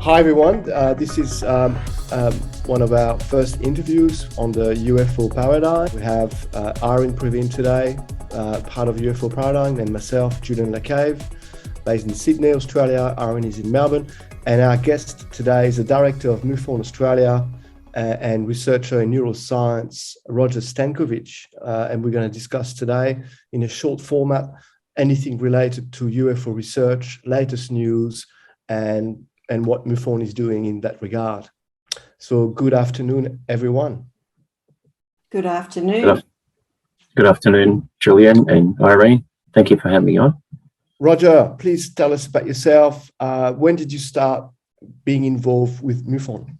Hi everyone, this is one of our first interviews on the UFO paradigm. We have Irene Previn today, part of UFO paradigm, and myself, Julien Lacave, based in Sydney, Australia. Irene is in Melbourne, and our guest today is the director of MUFON Australia and researcher in neuroscience, Roger Stankovic, and we're going to discuss today in a short format anything related to UFO research, latest news, and what MUFON is doing in that regard. So good afternoon, everyone. Good afternoon. Good afternoon, Julien and Irene. Thank you for having me on. Roger, please tell us about yourself. When did you start being involved with MUFON?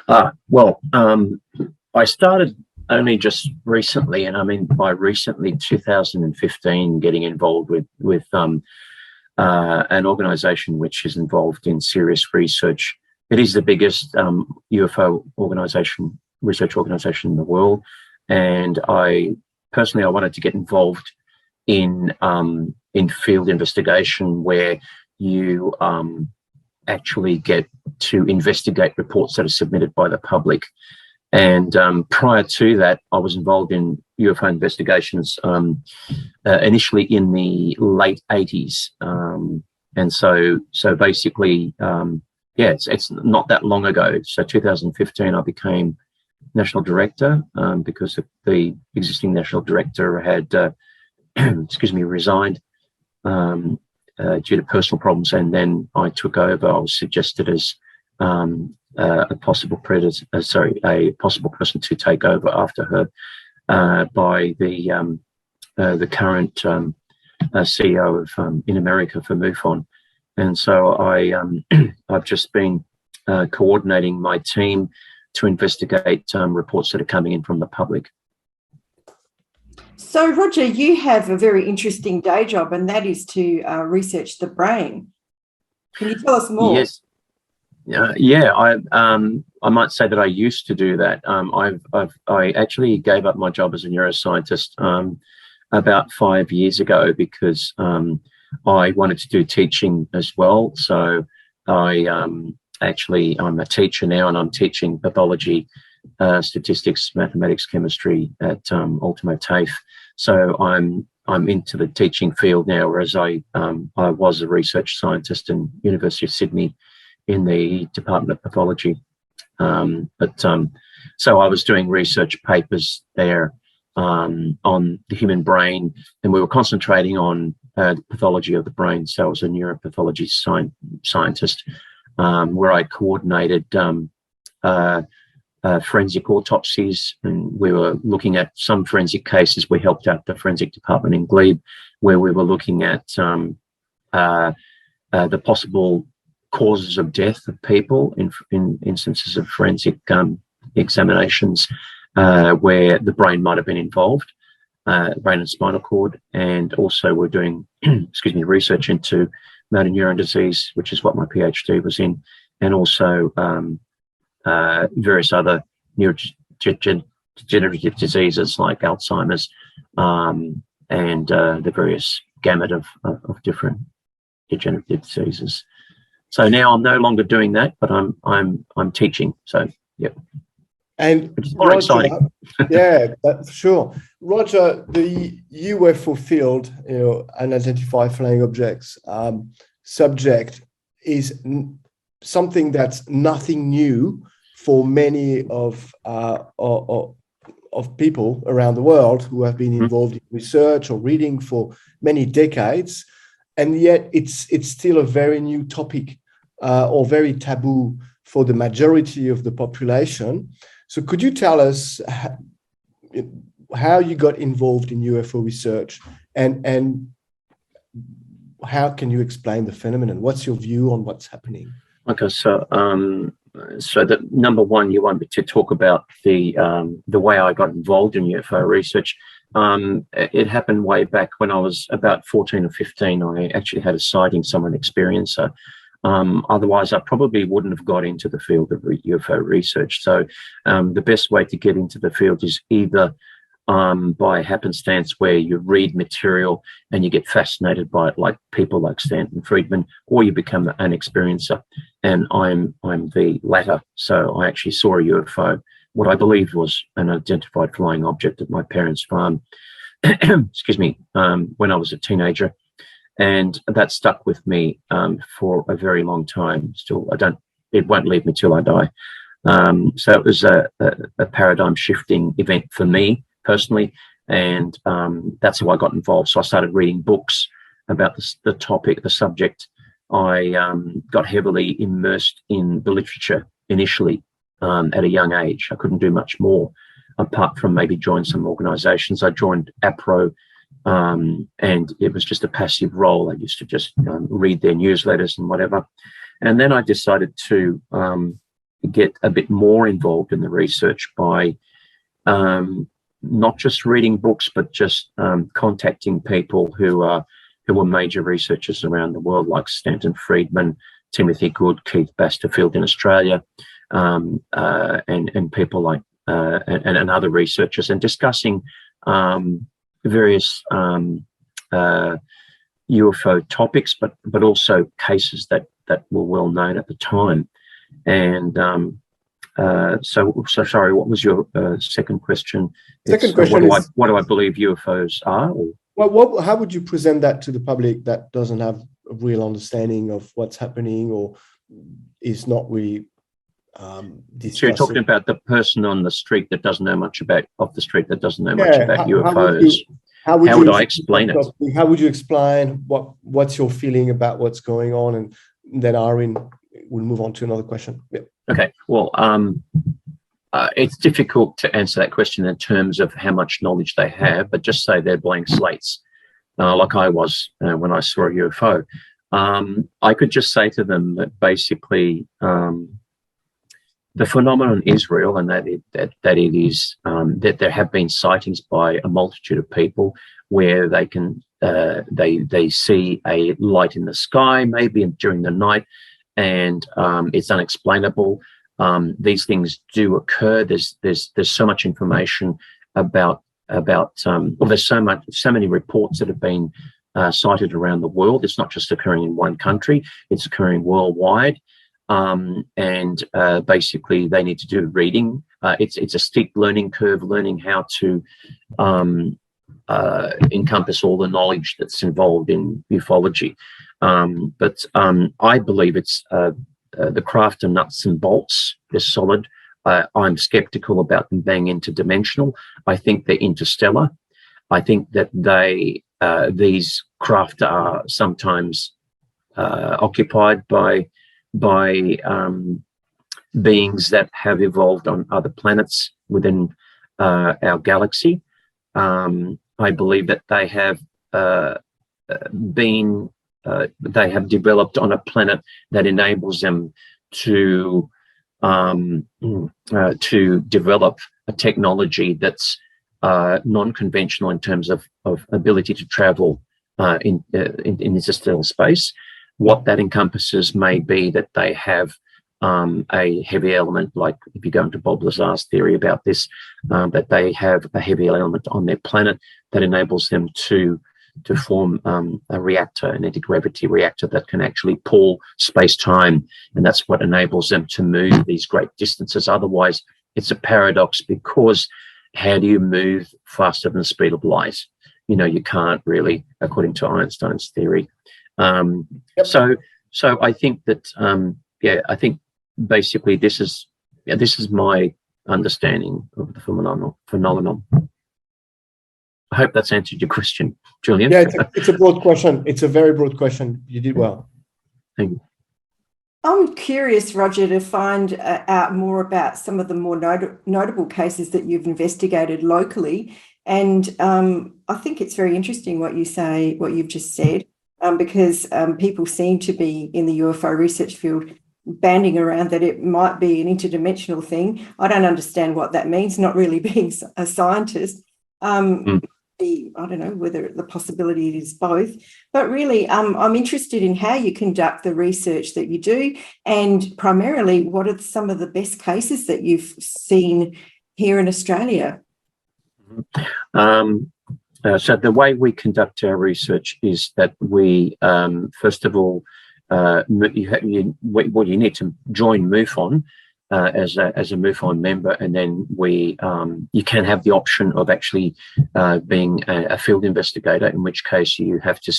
I started only just recently, and I mean by recently 2015, getting involved with an organisation which is involved in serious research. It is the biggest UFO research organisation in the world, and I wanted to get involved in field investigation where you actually get to investigate reports that are submitted by the public. And prior to that, I was involved in UFO investigations initially in the late 80s. And so basically, it's not that long ago. So 2015, I became national director because the existing national director had, resigned due to personal problems. And then I took over. I was suggested as a possible person to take over after her by the current CEO of in America for MUFON. And so I've just been coordinating my team to investigate reports that are coming in from the public. So, Roger, you have a very interesting day job, and that is to research the brain. Can you tell us more? Yes. I might say that I used to do that. I actually gave up my job as a neuroscientist about 5 years ago because I wanted to do teaching as well. So I'm a teacher now, and I'm teaching pathology, statistics, mathematics, chemistry at Ultimo TAFE. So I'm into the teaching field now, whereas I was a research scientist in University of Sydney in the Department of Pathology. So I was doing research papers there on the human brain, and we were concentrating on the pathology of the brain. So I was a neuropathology scientist where I coordinated forensic autopsies, and we were looking at some forensic cases. We helped out the forensic department in Glebe, where we were looking at the possible causes of death of people in instances of forensic examinations where the brain might have been involved, brain and spinal cord. And also we're doing research into motor neuron disease, which is what my PhD was in, and also various other neurodegenerative diseases like Alzheimer's and the various gamut of different degenerative diseases. So now I'm no longer doing that, but I'm teaching. So yeah, and it's more exciting. Yeah, sure. Roger, the UFO field, unidentified flying objects subject is something that's nothing new for many of people around the world who have been involved in research or reading for many decades, and yet it's still a very new topic or very taboo for the majority of the population. So could you tell us how you got involved in UFO research, and how can you explain the phenomenon? What's your view on what's happening? Okay, so the number one, you want me to talk about the way I got involved in UFO research. It happened way back when I was about 14 or 15. I actually had a sighting, someone experiencer. Otherwise, I probably wouldn't have got into the field of UFO research. So the best way to get into the field is either by happenstance, where you read material and you get fascinated by it, like people like Stanton Friedman, or you become an experiencer. And I'm the latter. So I actually saw a UFO, what I believed was an identified flying object at my parents' farm, excuse me, when I was a teenager. And that stuck with me for a very long time. Still, it won't leave me till I die. So it was a paradigm shifting event for me personally, and that's how I got involved. So I started reading books about the topic, the subject. I got heavily immersed in the literature initially at a young age. I couldn't do much more apart from maybe join some organizations. I joined APRO, and it was just a passive role. I used to just read their newsletters and whatever. And then I decided to get a bit more involved in the research by not just reading books, but just contacting people who were major researchers around the world, like Stanton Friedman, Timothy Good, Keith Basterfield in Australia, and people like and other researchers, and discussing various UFO topics, but also cases that were well known at the time. And so sorry, what was your second question? Second question is, what do I believe UFOs are? Or? Well, how would you present that to the public that doesn't have a real understanding of what's happening, or is not really discussing? So you're talking about the person on the street that doesn't know much about UFOs. How would I explain it? How would you explain what's your feeling about what's going on? And then Irene will move on to another question. Yeah. Okay. Well, it's difficult to answer that question in terms of how much knowledge they have, but just say they're blank slates, like I was when I saw a UFO. I could just say to them that basically the phenomenon is real, and that it is that there have been sightings by a multitude of people where they can they see a light in the sky, maybe during the night, and it's unexplainable. These things do occur. There's so much information about there's so many reports that have been cited around the world. It's not just occurring in one country; it's occurring worldwide. And basically, they need to do reading. It's a steep learning curve, learning how to encompass all the knowledge that's involved in ufology. But I believe it's the craft of nuts and bolts. They're solid. I'm skeptical about them being interdimensional. I think they're interstellar. I think that these craft are sometimes occupied by beings that have evolved on other planets within our galaxy. I believe that they have developed on a planet that enables them to develop a technology that's non-conventional in terms of ability to travel in interstellar space. What that encompasses may be that they have a heavy element, like if you go into Bob Lazar's theory about this, that they have a heavy element on their planet that enables them to form a reactor, an anti-gravity reactor that can actually pull space-time, and that's what enables them to move these great distances. Otherwise, it's a paradox, because how do you move faster than the speed of light? You can't really, according to Einstein's theory. Yep. So I think that I think basically this is my understanding of the phenomenon. I hope that's answered your question, Julien. Yeah, it's a broad question. It's a very broad question. You did well. Thank you. I'm curious, Roger, to find out more about some of the more notable cases that you've investigated locally. And I think it's very interesting what you've just said, because people seem to be in the UFO research field banding around that it might be an interdimensional thing. I don't understand what that means, not really being a scientist. I don't know whether the possibility is both, but really I'm interested in how you conduct the research that you do, and primarily what are some of the best cases that you've seen here in Australia? So the way we conduct our research is that we, first of all, you need to join MUFON as a MUFON member, and then you can have the option of actually being a field investigator, in which case you have to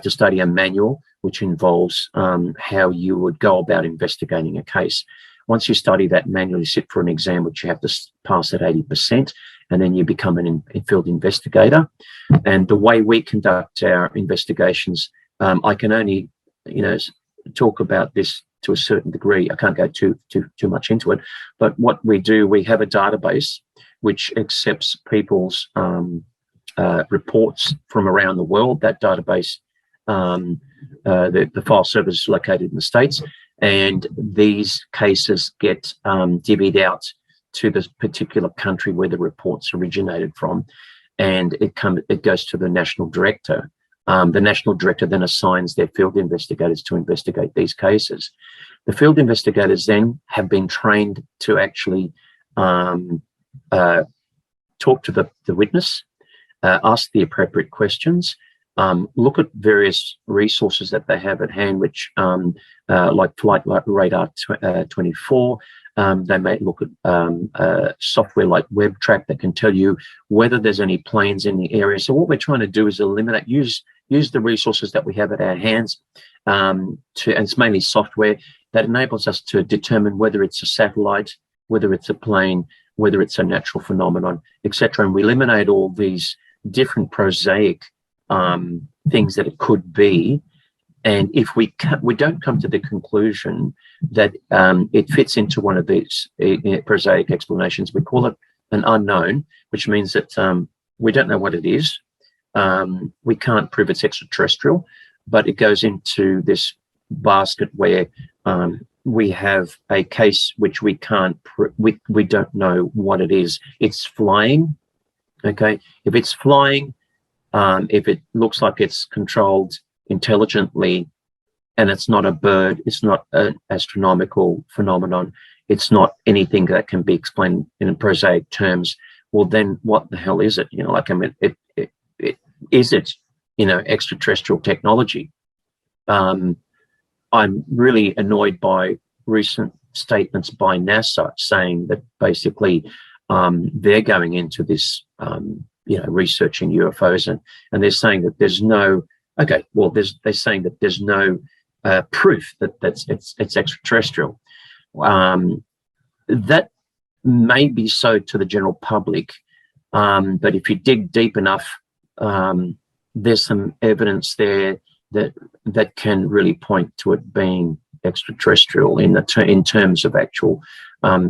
study a manual which involves how you would go about investigating a case. Once you study that manual, you sit for an exam which you have to pass at 80%, and then you become a field investigator. And the way we conduct our investigations, I can only, talk about this to a certain degree. I can't go too much into it. But what we do, we have a database which accepts people's reports from around the world. That database, the file server is located in the States, and these cases get divvied out to the particular country where the reports originated from, and it goes to the national director. The national director then assigns their field investigators to investigate these cases. The field investigators then have been trained to actually talk to the witness, ask the appropriate questions, look at various resources that they have at hand, which like Flight Radar 24. They may look at software like WebTrack that can tell you whether there's any planes in the area. So what we're trying to do is use the resources that we have at our hands, and it's mainly software that enables us to determine whether it's a satellite, whether it's a plane, whether it's a natural phenomenon, etc. And we eliminate all these different prosaic things that it could be. And if we don't come to the conclusion that it fits into one of these prosaic explanations, we call it an unknown, which means that we don't know what it is. We can't prove it's extraterrestrial, but it goes into this basket where we have a case which we can't, we don't know what it is. It's flying, okay? If it's flying, if it looks like it's controlled intelligently, and it's not a bird, it's not an astronomical phenomenon, it's not anything that can be explained in prosaic terms, well, then what the hell is it? Is it extraterrestrial technology? I'm really annoyed by recent statements by NASA saying that basically they're going into this, researching UFOs, and they're saying that there's no, they're saying that there's no proof that it's extraterrestrial. That may be so to the general public, but if you dig deep enough, there's some evidence there that can really point to it being extraterrestrial in terms of actual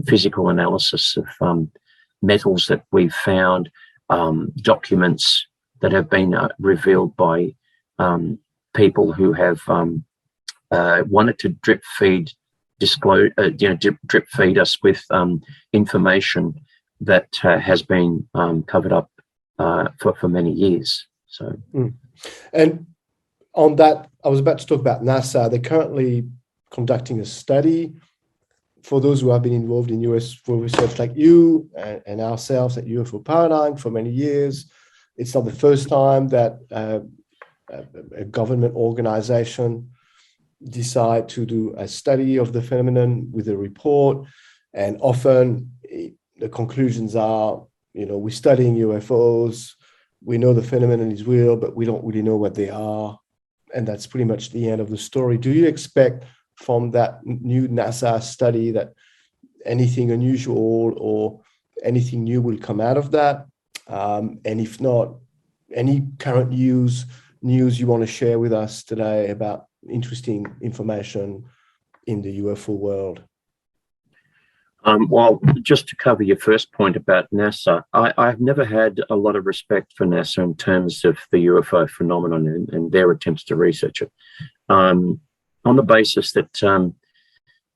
physical analysis of metals that we've found, documents that have been revealed by people who have wanted to drip feed us with information that has been covered up for many years. So, and on that, I was about to talk about NASA. They're currently conducting a study for those who have been involved in UFO research, like you and ourselves at UFO Paradigm for many years. It's not the first time that a government organization decide to do a study of the phenomenon with a report, and often the conclusions are, we're studying UFOs, we know the phenomenon is real, but we don't really know what they are, and that's pretty much the end of the story. Do you expect from that new NASA study that anything unusual or anything new will come out of that? And if not, any current news you want to share with us today about interesting information in the UFO world? Well, just to cover your first point about NASA, I've never had a lot of respect for NASA in terms of the UFO phenomenon and their attempts to research it, on the basis that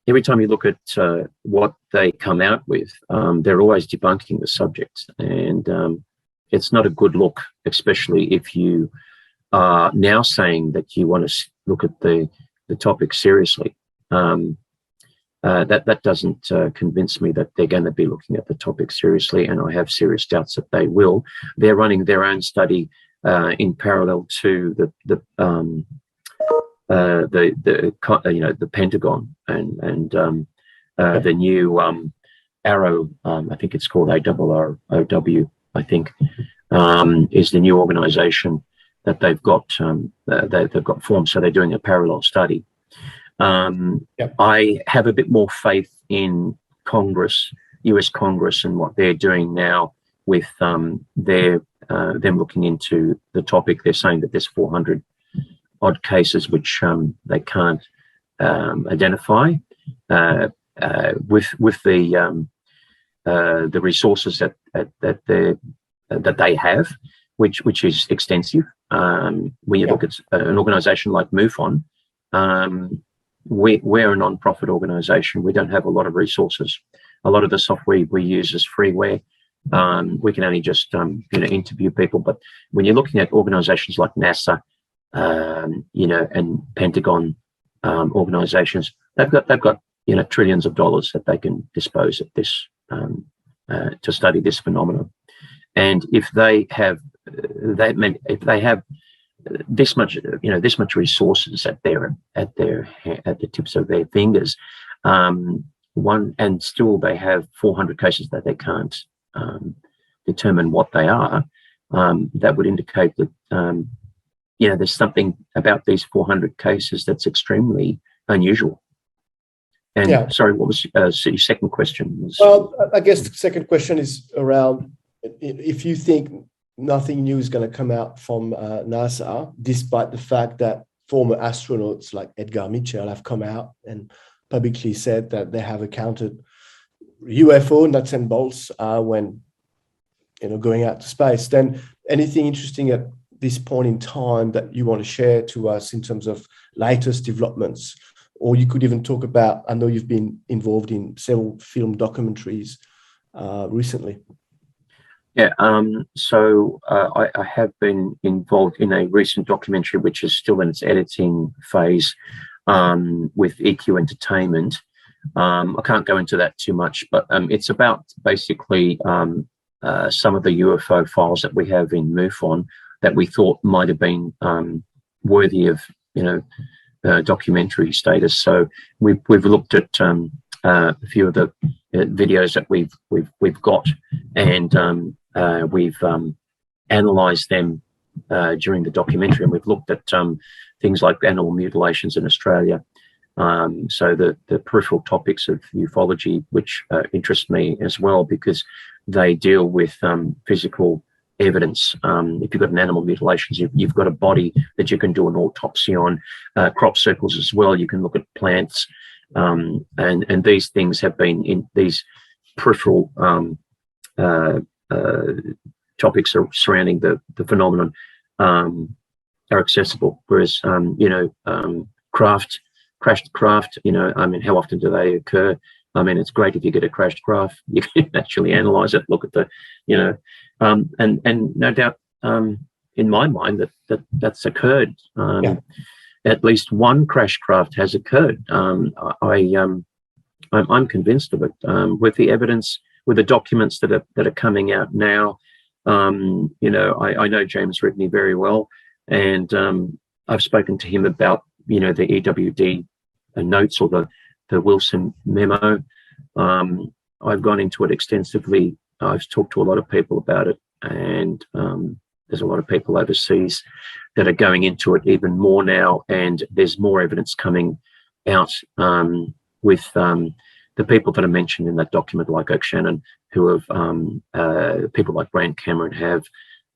every time you look at what they come out with, they're always debunking the subject, and it's not a good look, especially if you are now saying that you want to look at the topic seriously. that doesn't convince me that they're going to be looking at the topic seriously, and I have serious doubts that they will. They're running their own study in parallel to the Pentagon and the new Arrow, I think it's called ARROW, I think, is the new organisation that they've got formed. So they're doing a parallel study. I have a bit more faith in Congress, US Congress, and what they're doing now with them looking into the topic. They're saying that there's 400 odd cases which they can't identify with the resources that they have, which is extensive. When you look at an organisation like MUFON, we're a non-profit organisation. We don't have a lot of resources. A lot of the software we use is freeware. We can only just interview people. But when you're looking at organisations like NASA, and Pentagon organisations, they've got trillions of dollars that they can dispose of this to study this phenomenon. And if they have this much resources at the tips of their fingers, and still they have 400 cases that they can't determine what they are, that would indicate that there's something about these 400 cases that's extremely unusual. And sorry, what was your second question? Well, I guess the second question is around if you think nothing new is going to come out from NASA, despite the fact that former astronauts like Edgar Mitchell have come out and publicly said that they have encountered UFO nuts and bolts when going out to space. Then anything interesting at this point in time that you want to share to us in terms of latest developments? Or you could even talk about, I know you've been involved in several film documentaries recently. Yeah, so I have been involved in a recent documentary, which is still in its editing phase, with EQ Entertainment. I can't go into that too much, but it's about basically some of the UFO files that we have in MUFON that we thought might have been worthy of, documentary status. So we've looked at a few of the videos that we've got, and we've analysed them during the documentary, and we've looked at things like animal mutilations in Australia. So the peripheral topics of ufology, which interest me as well, because they deal with physical evidence. If you've got an animal mutilations, you've got a body that you can do an autopsy on. Crop circles as well. You can look at plants, and these things have been in these peripheral topics surrounding the phenomenon are accessible. Whereas crashed craft, how often do they occur? It's great if you get a crashed craft, you can actually analyze it, look at the, and no doubt, in my mind that's occurred. At least one crash craft has occurred. I'm convinced of it. With the evidence, with the documents that are coming out now, I know James Rigney very well, and I've spoken to him about the EWD notes or the Wilson memo. I've gone into it extensively. I've talked to a lot of people about it, and there's a lot of people overseas that are going into it even more now, and there's more evidence coming out with the people that are mentioned in that document, like Oak Shannon, who have people like Grant Cameron have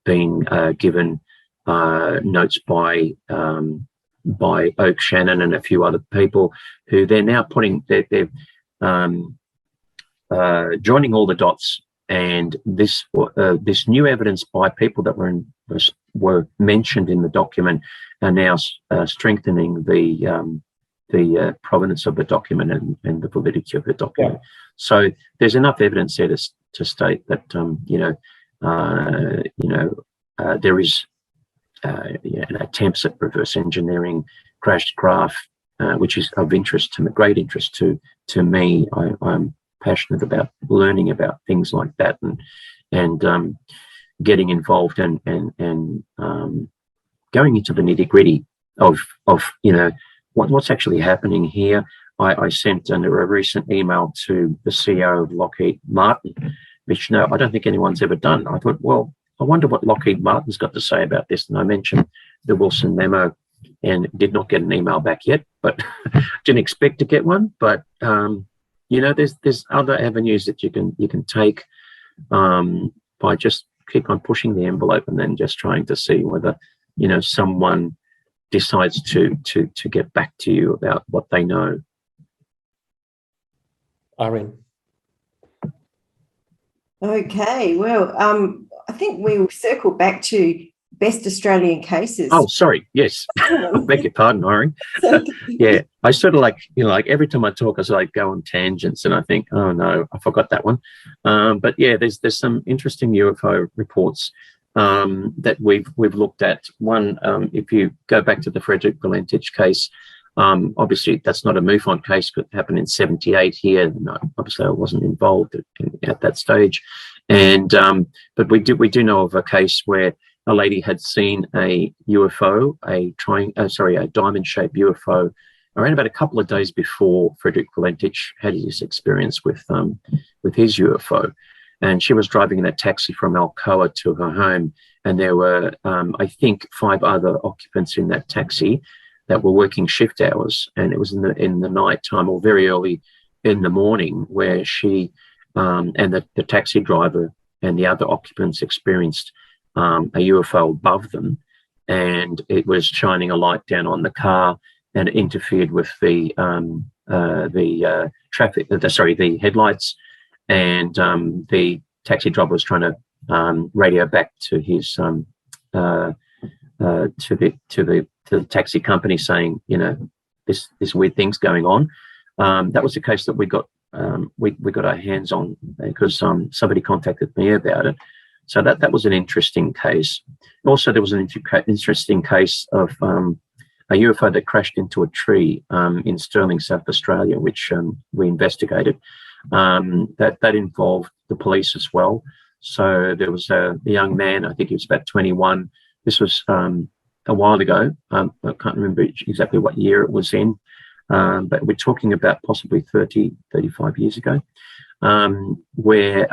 been given notes by Oak Shannon and a few other people, who they're now putting, they're joining all the dots, and this new evidence by people that were mentioned in the document are now strengthening the provenance of the document and the validity of the document. Yeah. So there's enough evidence there to state that there is attempts at reverse engineering, crashed craft, which is of interest to me, great interest to me. I'm passionate about learning about things like that, and getting involved and going into the nitty-gritty of what's actually happening here. I sent a recent email to the CEO of Lockheed Martin, which I don't think anyone's ever done. I thought, well, I wonder what Lockheed Martin's got to say about this. And I mentioned the Wilson memo and did not get an email back yet, but didn't expect to get one. But there's other avenues that you can take by just keep on pushing the envelope and then just trying to see whether someone decides to get back to you about what they know. Irene. Okay, well, I think we will circle back to best Australian cases. Oh, sorry. Yes. Beg your pardon, Irene. Yeah, I sort of like every time I talk, I sort of go on tangents and I think, oh no, I forgot that one. But yeah, there's some interesting UFO reports that we've looked at. One, if you go back to the Frederick Valentich case, obviously that's not a MUFON case, but it happened in '78 here. No, obviously I wasn't involved at that stage, and but we do know of a case where a lady had seen a UFO, a diamond-shaped UFO, around about a couple of days before Frederick Valentich had his experience with his UFO. And she was driving in a taxi from Alcoa to her home, and there were, I think, 5 other occupants in that taxi that were working shift hours, and it was in the night time or very early in the morning where she and the taxi driver and the other occupants experienced a UFO above them, and it was shining a light down on the car and it interfered with the headlights. And the taxi driver was trying to radio back to his to the taxi company saying, this weird thing's going on. That was the case that we got our hands on because somebody contacted me about it. So that was an interesting case. Also, there was an interesting case of a UFO that crashed into a tree in Stirling, South Australia, which we investigated. That involved the police as well. So there was a young man, I think he was about 21. This was a while ago. I can't remember exactly what year it was in, but we're talking about possibly 35 years ago, where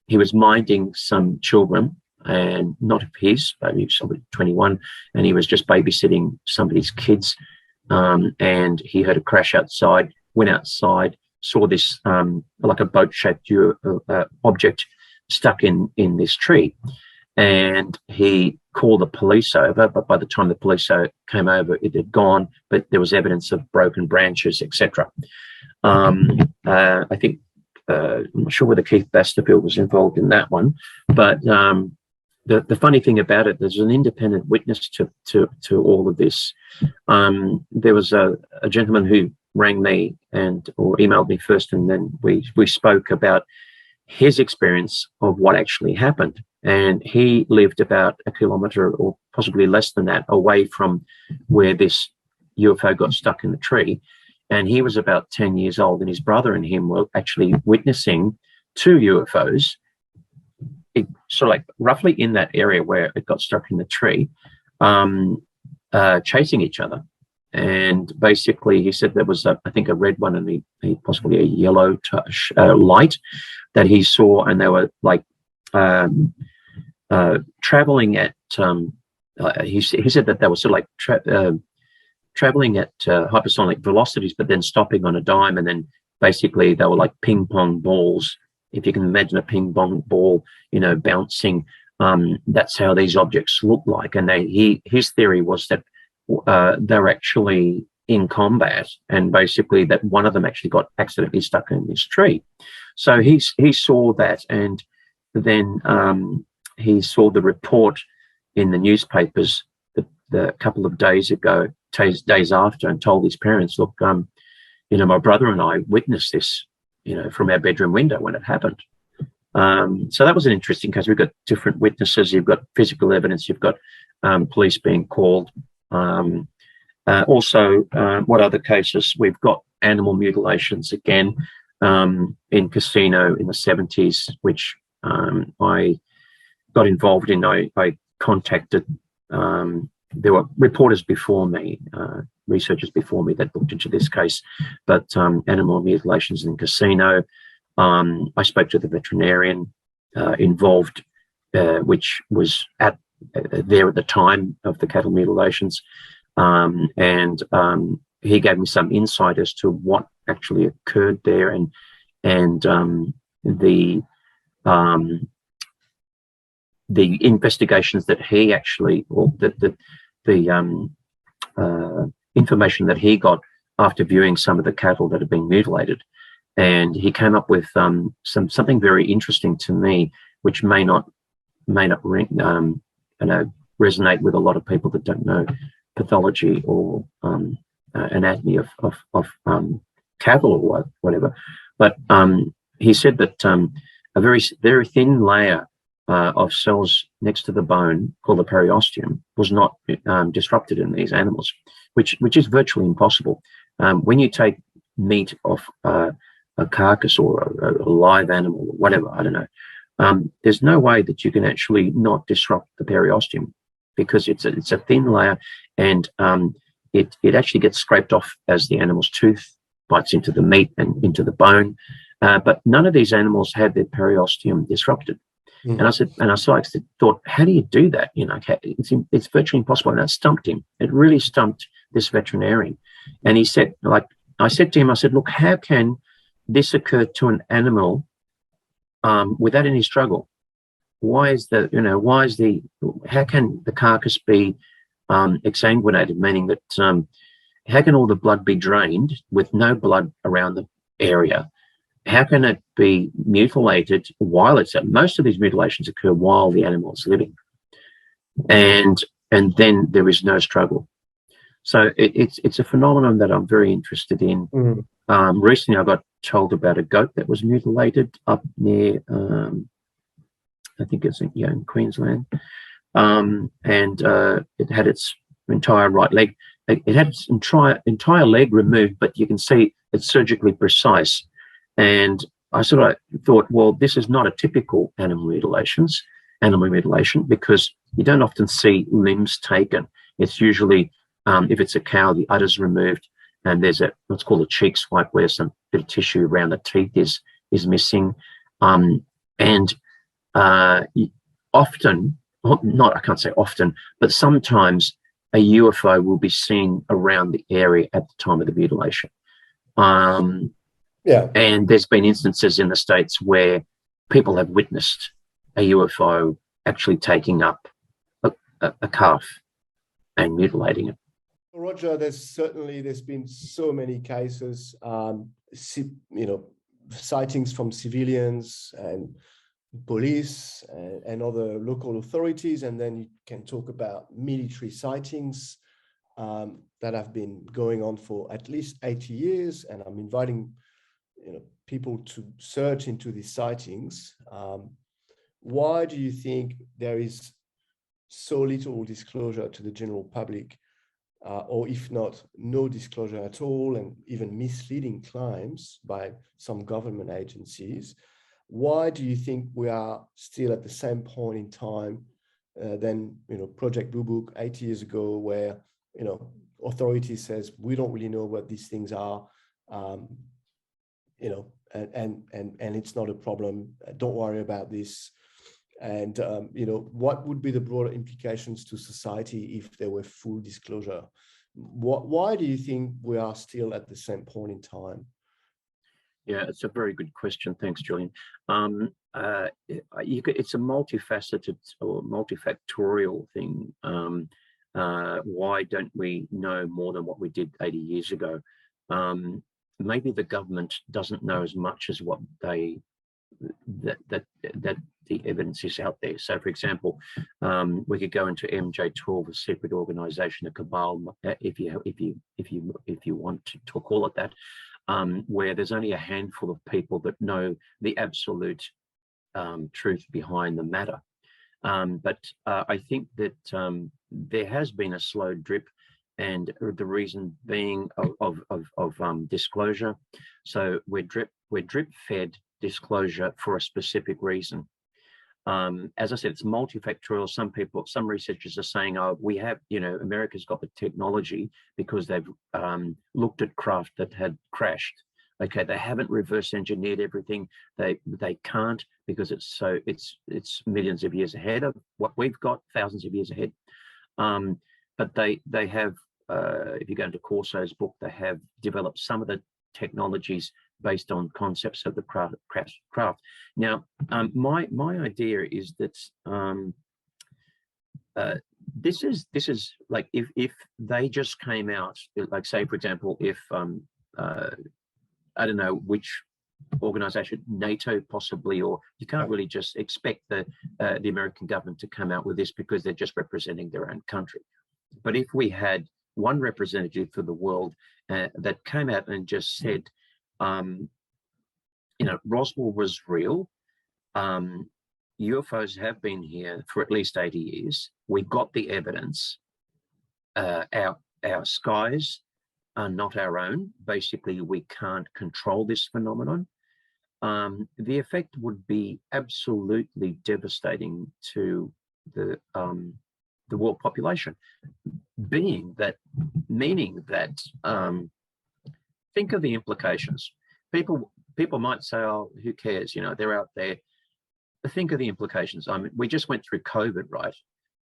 he was minding some children, and not of his, but he was somebody 21, and he was just babysitting somebody's kids, and he heard a crash outside, went outside, saw this like a boat-shaped object stuck in this tree, and he called the police over, but by the time the police came over, it had gone, but there was evidence of broken branches, etc. I think I'm not sure whether Keith Basterfield was involved in that one, but the funny thing about it, there's an independent witness to all of this. There was a gentleman who rang me or emailed me first, and then we spoke about his experience of what actually happened. And he lived about a kilometre or possibly less than that away from where this UFO got stuck in the tree. And he was about 10 years old, and his brother and him were actually witnessing 2 UFOs, sort of like roughly in that area where it got stuck in the tree, chasing each other. And basically he said there was, I think, a red one and possibly a yellow light that he saw, and they were like traveling at, he said that they were sort of like traveling at hypersonic velocities, but then stopping on a dime, and then basically they were like ping pong balls. If you can imagine a ping pong ball, bouncing, that's how these objects look like. And his theory was that they're actually in combat, and basically that one of them actually got accidentally stuck in this tree. So he saw that, and then he saw the report in the newspapers the couple of days after, and told his parents, look, my brother and I witnessed this, from our bedroom window when it happened. So that was an interesting case. We've got different witnesses. You've got physical evidence. You've got police being called. Also, what other cases? We've got animal mutilations again in casino in the 70s, which I got involved in. I contacted, there were reporters before me, researchers before me that looked into this case, but animal mutilations in casino. I spoke to the veterinarian involved, which was there at the time of the cattle mutilations, and he gave me some insight as to what actually occurred there, and the investigations that he actually, or the information that he got after viewing some of the cattle that had been mutilated. And he came up with something very interesting to me, which may not resonate with a lot of people that don't know pathology or anatomy of cattle or whatever. But he said that a very, very thin layer of cells next to the bone, called the periosteum, was not disrupted in these animals, which is virtually impossible. When you take meat off a carcass or a live animal or whatever, I don't know, there's no way that you can actually not disrupt the periosteum, because it's a thin layer, and it actually gets scraped off as the animal's tooth bites into the meat and into the bone. But none of these animals had their periosteum disrupted. And I thought, how do you do that? You know, it's virtually impossible. And that stumped him. It really stumped this veterinarian. And he said, I said to him, look, how can this occur to an animal without any struggle? How can the carcass be exsanguinated, meaning that how can all the blood be drained with no blood around the area? How can it be mutilated while most of these mutilations occur while the animal is living, and then there is no struggle. So it's a phenomenon that I'm very interested in. Recently, I got told about a goat that was mutilated up near, I think it's in Queensland, and it had its entire right leg. It had its entire leg removed, but you can see it's surgically precise. And I sort of thought, well, this is not a typical animal mutilation, because you don't often see limbs taken. It's usually, if it's a cow, the udder's removed, and there's what's called a cheek swipe, where some bit of tissue around the teeth is missing. And often, I can't say often, but sometimes a UFO will be seen around the area at the time of the mutilation. And there's been instances in the States where people have witnessed a UFO actually taking up a calf and mutilating it. Roger, there's been so many cases, sightings from civilians and police and other local authorities, and then you can talk about military sightings that have been going on for at least 80 years. And I'm inviting people to search into these sightings. Why do you think there is so little disclosure to the general public, or if not, no disclosure at all, and even misleading claims by some government agencies? Why do you think we are still at the same point in time than Project Blue Book 80 years ago, where authorities says we don't really know what these things are, and it's not a problem. Don't worry about this. And what would be the broader implications to society if there were full disclosure? Why do you think we are still at the same point in time? Yeah, it's a very good question. Thanks, Julien. It's a multifaceted or multifactorial thing. Why don't we know more than what we did 80 years ago? Maybe the government doesn't know as much as what that the evidence is out there. So, for example, we could go into MJ12, a secret organization, a cabal, if you want to call it that, where there's only a handful of people that know the absolute truth behind the matter. But I think that there has been a slow drip, and the reason being of disclosure. So we're drip fed disclosure for a specific reason. As I said, it's multifactorial. Some researchers are saying, oh, we have, America's got the technology because they've looked at craft that had crashed. Okay, they haven't reverse engineered everything. They can't, because it's millions of years ahead of what we've got, thousands of years ahead. But they have, if you go into Corso's book, they have developed some of the technologies based on concepts of the craft. Now, my idea is that this is like if they just came out, like, say, for example, if I don't know which organization, NATO possibly, or you can't really just expect the American government to come out with this because they're just representing their own country. But if we had one representative for the world that came out and just said, Roswell was real, UFOs have been here for at least 80 years, we got the evidence, our skies are not our own. Basically, we can't control this phenomenon. The effect would be absolutely devastating to the world population. Meaning that, think of the implications. People might say, "Oh, who cares? They're out there." But think of the implications. I mean, we just went through COVID, right?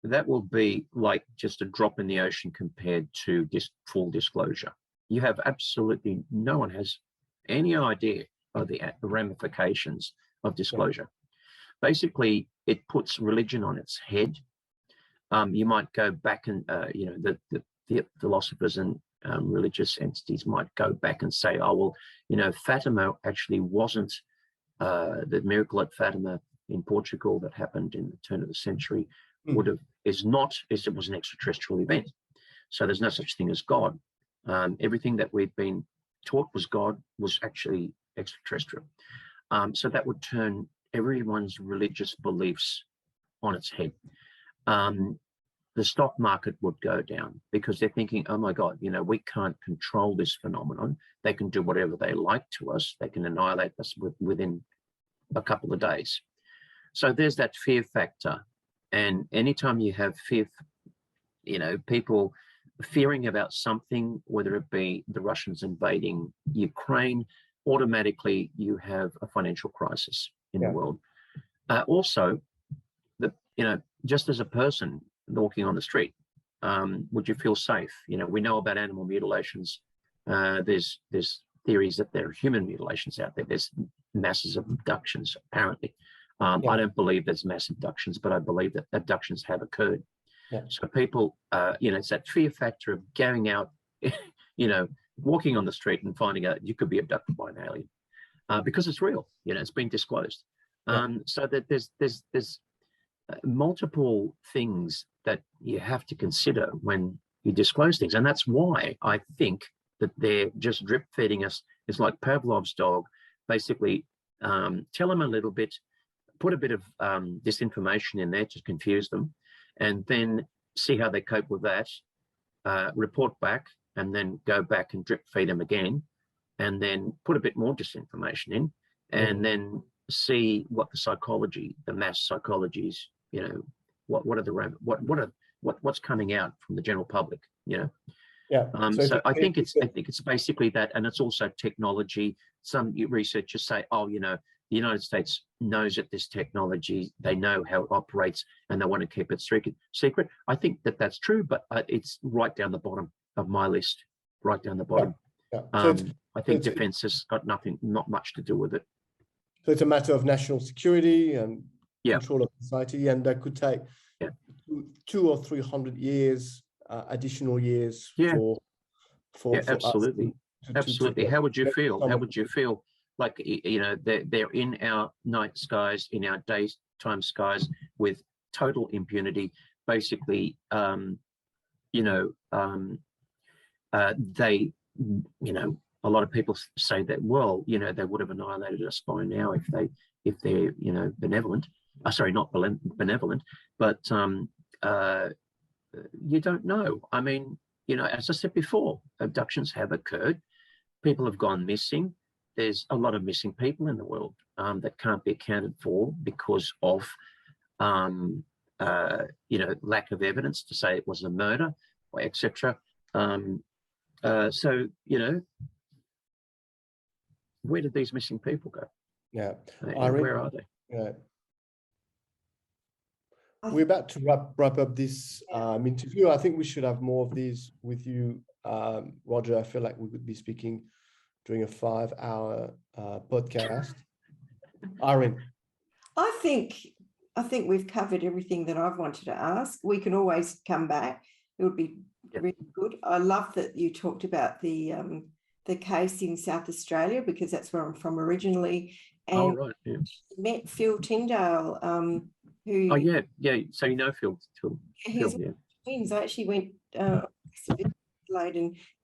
That will be like just a drop in the ocean compared to full disclosure. You have absolutely no one has any idea of the ramifications of disclosure. Basically, it puts religion on its head. You might go back and the philosophers and religious entities might go back and say, "Oh, well, Fatima actually wasn't the miracle at Fatima in Portugal that happened in the turn of the century." It was an extraterrestrial event. So there's no such thing as God. Everything that we've been taught was God was actually extraterrestrial. So that would turn everyone's religious beliefs on its head. The stock market would go down because they're thinking, oh my God, we can't control this phenomenon. They can do whatever they like to us. They can annihilate us within a couple of days. So there's that fear factor. And anytime you have fear, people fearing about something, whether it be the Russians invading Ukraine, automatically you have a financial crisis in the world. Also, just as a person walking on the street, would you feel safe? We know about animal mutilations. There's theories that there are human mutilations out there. There's masses of abductions, apparently. I don't believe there's mass abductions, but I believe that abductions have occurred. So people, it's that fear factor of going out, walking on the street and finding out you could be abducted by an alien, because it's real. It's been disclosed. So that there's multiple things that you have to consider when you disclose things, and that's why I think that they're just drip feeding us. It's like Pavlov's dog. Basically, tell them a little bit. Put a bit of disinformation in there to confuse them, and then see how they cope with that, report back, and then go back and drip feed them again, and then put a bit more disinformation in, and then see what the psychology, the mass psychologies, what's coming out from the general public, So I think it's basically that, and it's also technology. Some researchers say, the United States knows that this technology, they know how it operates, and they want to keep it secret. I think that that's true, but it's right down the bottom of my list, right down the bottom. I think defense has got not much to do with it. So it's a matter of national security and control of society, and that could take 200 or 300 years, additional years for absolutely. us absolutely. How would you feel? How would you feel? Like, they're in our night skies, in our daytime skies with total impunity. Basically, they, a lot of people say that, well, they would have annihilated us by now if they're, benevolent. Sorry, not benevolent, but you don't know. I mean, as I said before, abductions have occurred. People have gone missing. There's a lot of missing people in the world that can't be accounted for because of, lack of evidence to say it was a murder, or etc. So, where did these missing people go? Yeah. Where are they? Yeah. We're about to wrap up this interview. I think we should have more of these with you, Roger. I feel like we could be speaking during a 5-hour podcast. Irene. I think we've covered everything that I've wanted to ask. We can always come back. It would be really good. I love that you talked about the case in South Australia, because that's where I'm from originally. And right. Yeah. met Phil Tyndale, who. Oh yeah. So Phil. He's twins. I actually went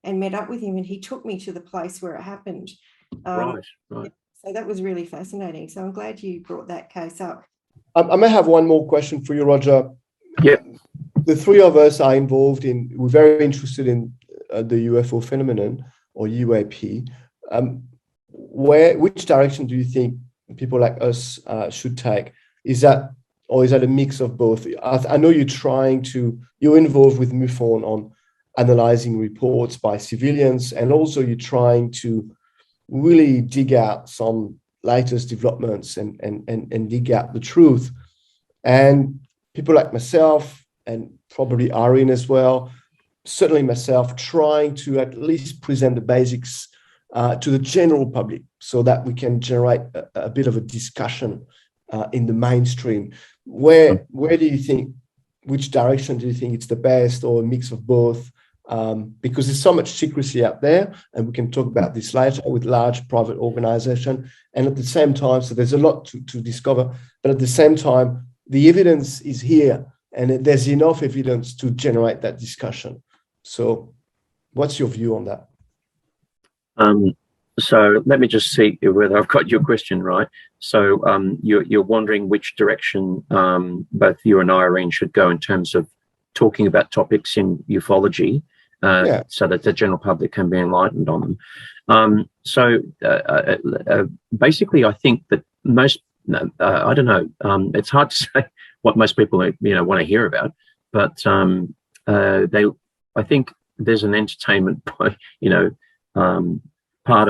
and met up with him, and he took me to the place where it happened. Right. So that was really fascinating. So I'm glad you brought that case up. I may have one more question for you, Roger. Yeah. The three of us are we're very interested in the UFO phenomenon, or UAP. Which direction do you think people like us should take? Is that a mix of both? I know you're involved with MUFON on analyzing reports by civilians, and also you're trying to really dig out some latest developments and dig out the truth. And people like myself, and probably Irene as well, certainly myself, trying to at least present the basics to the general public so that we can generate a bit of a discussion in the mainstream. Which direction do you think it's the best, or a mix of both? Because there's so much secrecy out there, and we can talk about this later, with large private organization. And at the same time, so there's a lot to discover, but at the same time, the evidence is here, and there's enough evidence to generate that discussion. So what's your view on that? So let me just see whether I've got your question right. So you're wondering which direction both you and Irene should go in terms of talking about topics in ufology, so that the general public can be enlightened on them. Basically, I think that most, I don't know, it's hard to say what most people want to hear about, but I think there's an entertainment part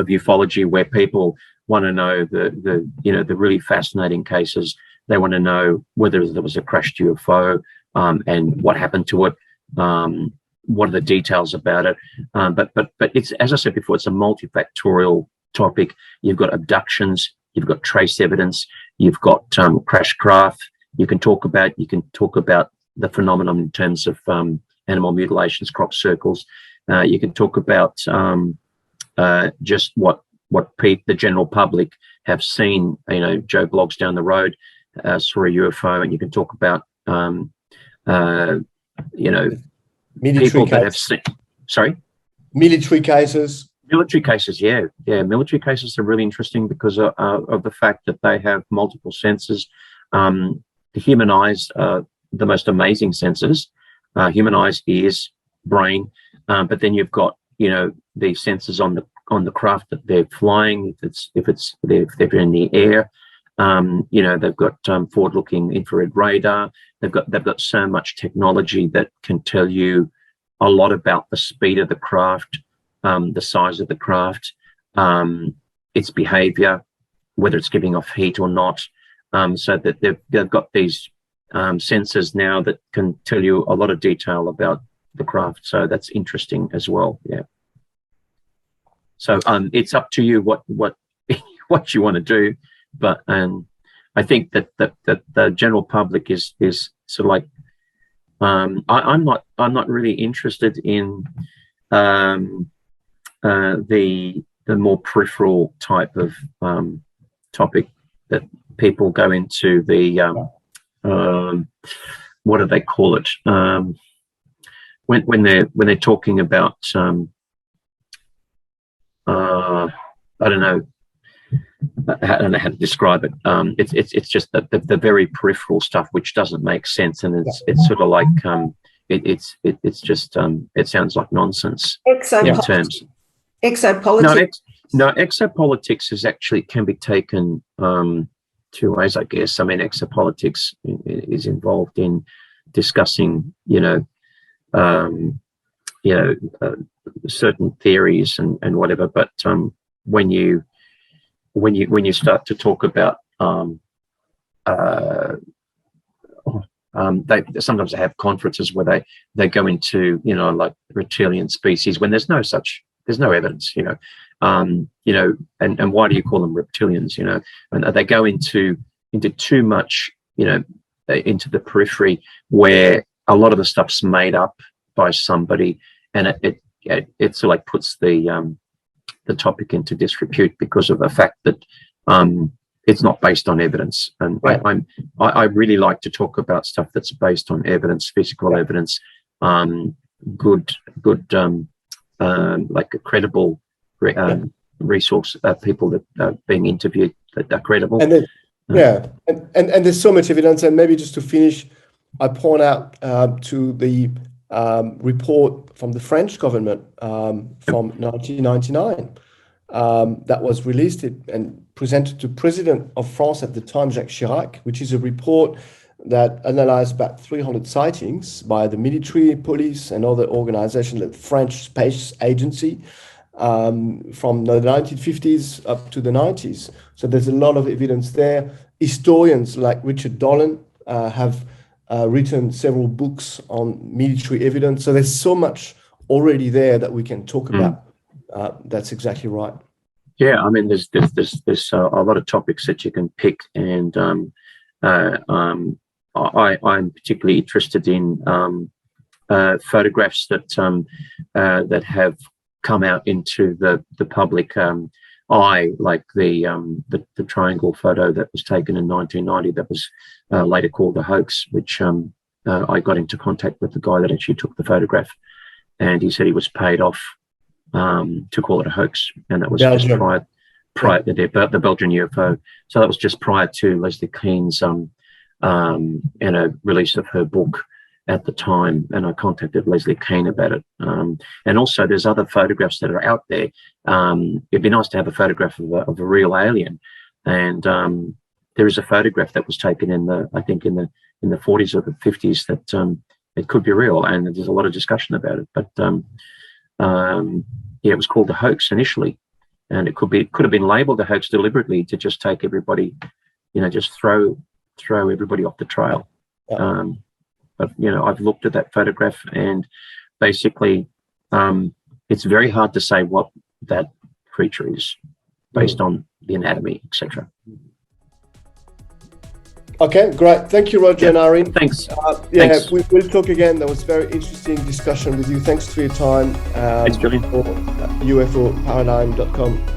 of ufology where people want to know the really fascinating cases. They want to know whether there was a crashed UFO and what happened to it. What are the details about it? But it's, as I said before, it's a multifactorial topic. You've got abductions, you've got trace evidence, you've got crash craft. You can talk about the phenomenon in terms of animal mutilations, crop circles. You can talk about just what the general public have seen. Joe Bloggs down the road saw a UFO, and you can talk about military people that have seen. Sorry, military cases. Military cases, yeah. Military cases are really interesting because of the fact that they have multiple senses. The human eyes are the most amazing senses. Human eyes, ears, brain, but then you've got the sensors on the craft that they're flying. If they're in the air, they've got forward-looking infrared radar. They've got so much technology that can tell you a lot about the speed of the craft, the size of the craft, its behavior, whether it's giving off heat or not. So that they've got these sensors now that can tell you a lot of detail about the craft. So that's interesting as well. Yeah. So it's up to you what what you want to do, but I think that the general public is sort of like I'm not really interested in the more peripheral type of topic that people go into, the what do they call it, when they're talking about I don't know how to describe it. It's just the very peripheral stuff which doesn't make sense, and it's sort of like it's just it sounds like nonsense Exopolitics. in terms. Exopolitics. No, exopolitics is actually can be taken two ways, I guess. I mean, exopolitics is involved in discussing, certain theories and whatever. But when you start to talk about they sometimes have conferences where they go into like reptilian species when there's no evidence, and why do you call them reptilians, and they go into too much, into the periphery where a lot of the stuff's made up by somebody, and it sort of like puts the topic into disrepute because of the fact that it's not based on evidence. And right. I really like to talk about stuff that's based on evidence, physical evidence, good like a credible resource, people that are being interviewed that are credible. And and there's so much evidence. And maybe just to finish, I point out to the report from the French government from 1999 that was released and presented to President of France at the time, Jacques Chirac, which is a report that analyzed about 300 sightings by the military, police, and other organizations, the French Space Agency, from the 1950s up to the 90s. So there's a lot of evidence there. Historians like Richard Dolan have written several books on military evidence. So there's so much already there that we can talk about. That's exactly right. Yeah, I mean, there's a lot of topics that you can pick, and I'm particularly interested in photographs that have come out into the public eye, like the triangle photo that was taken in 1990 that was later called a hoax, which I got into contact with the guy that actually took the photograph, and he said he was paid off to call it a hoax, and that was Belgium. Just prior to the Belgian UFO. So that was just prior to Leslie Kean's release of her book at the time, and I contacted Leslie Kean about it. And also, there's other photographs that are out there. It'd be nice to have a photograph of a real alien, and there is a photograph that was taken in the 40s or the 50s that it could be real, and there's a lot of discussion about it. But it was called a hoax initially, and it could have been labelled a hoax deliberately to just take everybody, just throw everybody off the trail. Yeah. But I've looked at that photograph, and basically, it's very hard to say what that creature is based on the anatomy, etc. Okay, great. Thank you, Roger and Irene. Thanks. Thanks. We'll talk again. That was a very interesting discussion with you. Thanks for your time. Thanks, Julien. For UFOparadigm.com.